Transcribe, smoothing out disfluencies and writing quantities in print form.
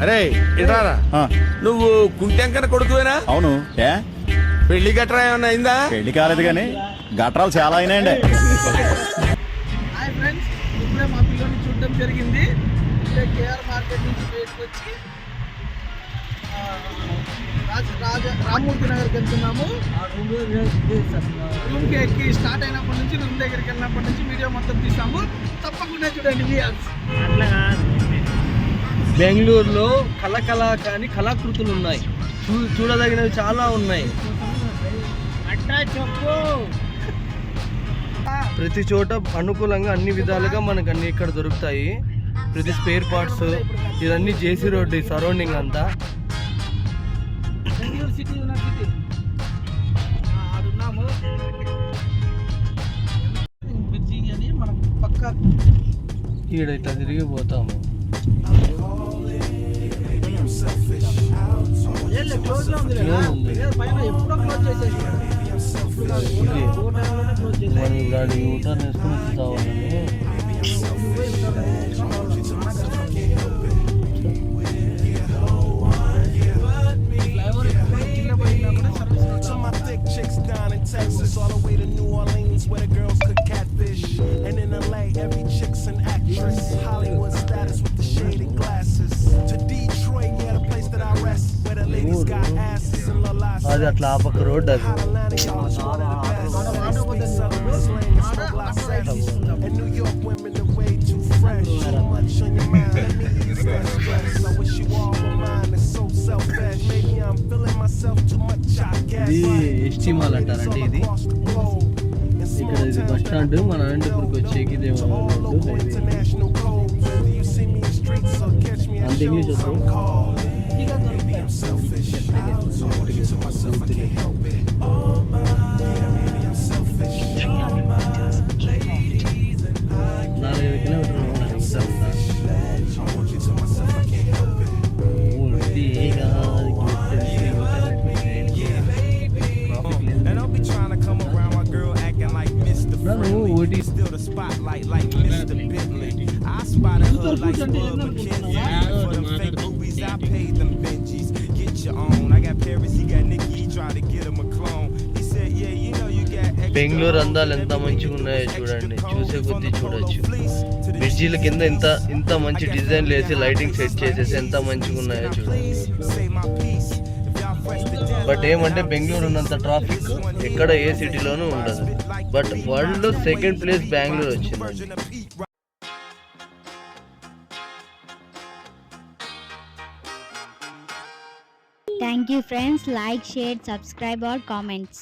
అరే ఇట్రారా. నువ్వు కుంటెంకన కొడుకువేనా? అవును. ఏ పెళ్లి గట్రా ఏమన్నా అయిందా? పెళ్లి కాలేదు కానీ గట్రాలు చాలా అయినాయండి. హాయ్ ఫ్రెండ్స్, ఇప్పుడే మా పిల్లల్ని చూడడం జరిగింది. ఇప్పుడే కేఆర్ మార్కెట్ నుంచి బయటకు వచ్చి రామూర్తి నగర్కి వెళ్తున్నాము. రూమ్కి ఎక్కి స్టార్ట్ అయినప్పటి నుంచి రూమ్ దగ్గరికి వెళ్ళినప్పటి నుంచి వీడియో మొత్తం తీసాము. తప్పకుండా చూడండి. బెంగళూరులో కానీ కళాకృతులు ఉన్నాయి, చూడదగినవి చాలా ఉన్నాయి. ప్రతి చోట అనుకూలంగా అన్ని విధాలుగా మనకు అన్ని ఇక్కడ దొరుకుతాయి. ప్రతి స్పేర్ పార్ట్స్ ఇదన్నీ జేసీ రోడ్ సరౌండింగ్ అంతా. బెంగళూరు సిటీ యూనివర్సిటీ ఆడున్నాము. బ్రిడ్జి అని మనం పక్క ఈడ ఇట్లా తిరిగిపోతాము. యూటర్న్ వేసుకుని కావాలని Texas, all the way to New Orleans, where the girls cook catfish. And in LA, every chick's an actress. Hollywood status with the shaded glasses. To Detroit, yeah, the place that I rest, where the ladies got asses and lolas. అది అట్లా ఆ పక్క road అది. And New York women are way too fresh. Too much on your mind, let me ease that stress. I wish you all were mine, it's so selfish. Maybe I'm feeling myself too much, I guess. ఇది ST mall అంటారంటే ఇది. ఇక్కడ ఇది bus stand. మన అనంతపురికి వచ్చేకి ఇదేమో road. అంత English వస్తుంది. Still the spotlight like Mr. Bentley. I spotted her like Spud McKenzie. For them fake movies, I paid them Benjis. Get your own. I got Paris, he got Nicky, he tried to get him a clone. He said, yeah, you know you got extra. Bengaluru అందాలు ఎంత మంచిగా ఉన్నాయో చూడండి, చూసే కొద్దీ చూడొచ్చు. బ్రిడ్జిల కింద ఇంత మంచి డిజైన్లు వేసి లైటింగ్ సెట్ చేసేసి ఎంత మంచిగా ఉన్నాయో చూడండి. బట్ ఏమంటే బెంగళూరు ఉన్నంత ట్రాఫిక్ ఎక్కడ ఏ సిటీలోనూ ఉండదు. బట్ వరల్డ్ లో సెకండ్ ప్లేస్ బెంగళూరు వచ్చింది. Thank you friends, like, share, subscribe or comments.